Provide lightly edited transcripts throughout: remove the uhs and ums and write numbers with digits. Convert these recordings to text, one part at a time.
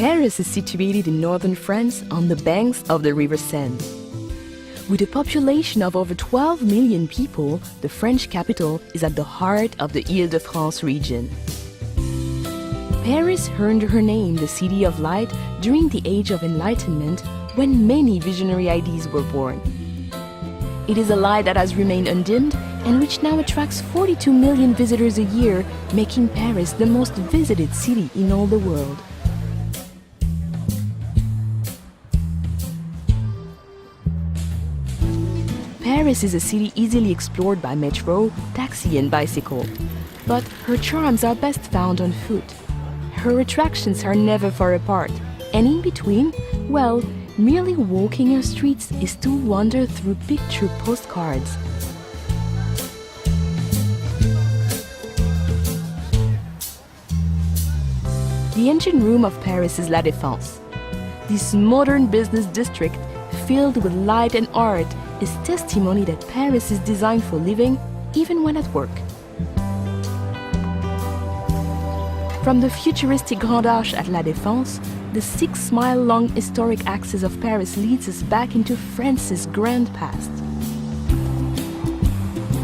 Paris is situated in northern France on the banks of the River Seine. With a population of over 12 million people, the French capital is at the heart of the Île-de-France region. Paris earned her name the City of Light during the Age of Enlightenment, when many visionary ideas were born. It is a light that has remained undimmed and which now attracts 42 million visitors a year, making Paris the most visited city in all the world. Paris is a city easily explored by metro, taxi and bicycle, but her charms are best found on foot. Her attractions are never far apart, and in between, well, merely walking her streets is to wander through picture postcards. The engine room of Paris is La Défense. This modern business district, filled with light and art, is testimony that Paris is designed for living, even when at work. From the futuristic Grand Arche at La Défense, the 6-mile-long historic axis of Paris leads us back into France's grand past.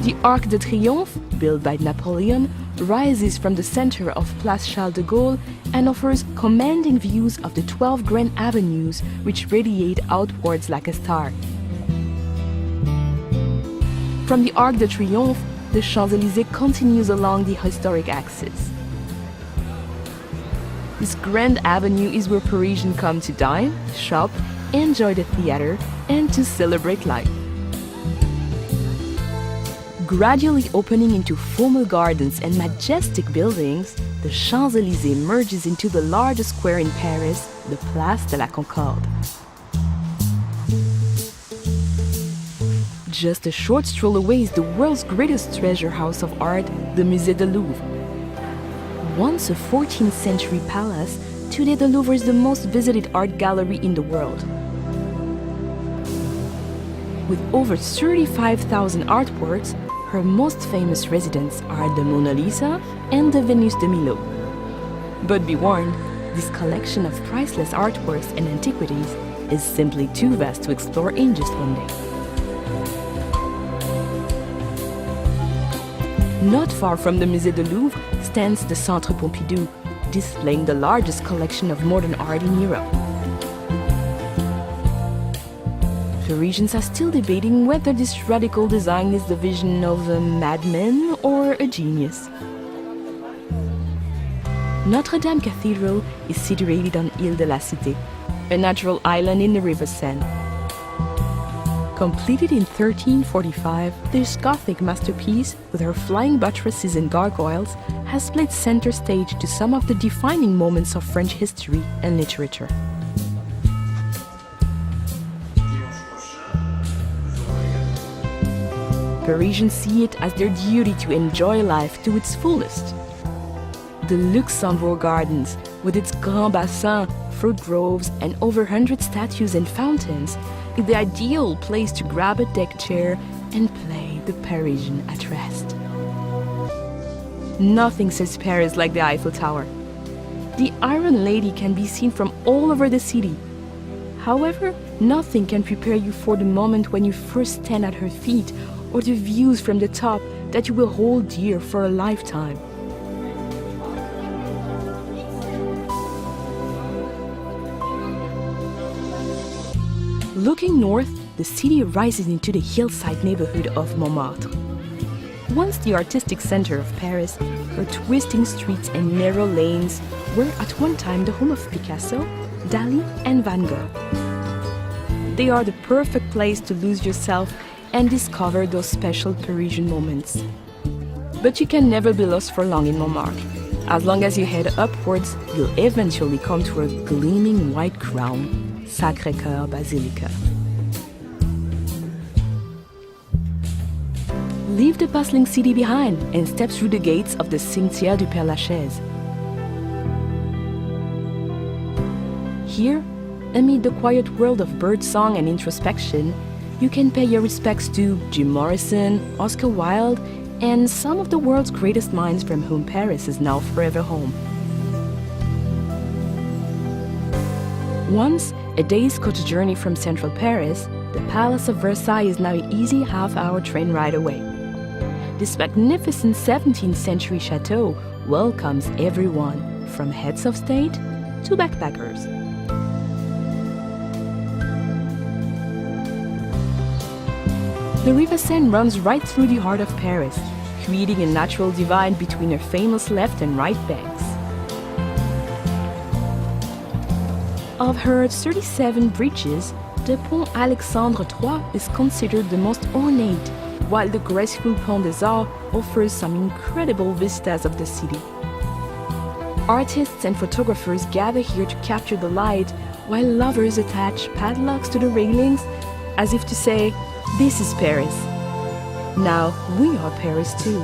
The Arc de Triomphe, built by Napoleon, rises from the center of Place Charles de Gaulle and offers commanding views of the 12 grand avenues which radiate outwards like a star. From the Arc de Triomphe, the Champs-Élysées continues along the historic axis. This grand avenue is where Parisians come to dine, shop, enjoy the theater, and to celebrate life. Gradually opening into formal gardens and majestic buildings, the Champs-Élysées merges into the largest square in Paris, the Place de la Concorde. Just a short stroll away is the world's greatest treasure house of art, the Musée du Louvre. Once a 14th century palace, today the Louvre is the most visited art gallery in the world. With over 35,000 artworks, her most famous residents are the Mona Lisa and the Venus de Milo. But be warned, this collection of priceless artworks and antiquities is simply too vast to explore in just one day. Not far from the Musée du Louvre stands the Centre Pompidou, displaying the largest collection of modern art in Europe. Parisians are still debating whether this radical design is the vision of a madman or a genius. Notre Dame Cathedral is situated on Île de la Cité, a natural island in the River Seine. Completed in 1345, this Gothic masterpiece, with her flying buttresses and gargoyles, has played center stage to some of the defining moments of French history and literature. Parisians see it as their duty to enjoy life to its fullest. The Luxembourg Gardens, with its Grand Bassin, fruit groves, and over 100 statues and fountains, is the ideal place to grab a deck chair and play the Parisian at rest. Nothing says Paris like the Eiffel Tower. The Iron Lady can be seen from all over the city. However, nothing can prepare you for the moment when you first stand at her feet, or the views from the top that you will hold dear for a lifetime. Looking north, the city rises into the hillside neighborhood of Montmartre. Once the artistic center of Paris, her twisting streets and narrow lanes were at one time the home of Picasso, Dali, and Van Gogh. They are the perfect place to lose yourself and discover those special Parisian moments. But you can never be lost for long in Montmartre. As long as you head upwards, you'll eventually come to a gleaming white crown, Sacré-Cœur Basilica. Leave the bustling city behind and step through the gates of the Cimetière du Père-Lachaise. Here, amid the quiet world of birdsong and introspection, you can pay your respects to Jim Morrison, Oscar Wilde, and some of the world's greatest minds from whom Paris is now forever home. Once a day's coach journey from central Paris, the Palace of Versailles is now an easy half-hour train ride away. This magnificent 17th century chateau welcomes everyone, from heads of state to backpackers. The River Seine runs right through the heart of Paris, creating a natural divide between her famous left and right banks. Of her 37 bridges, the Pont Alexandre III is considered the most ornate, while the graceful Pont des Arts offers some incredible vistas of the city. Artists and photographers gather here to capture the light, while lovers attach padlocks to the railings, as if to say, "This is Paris. Now we are Paris too."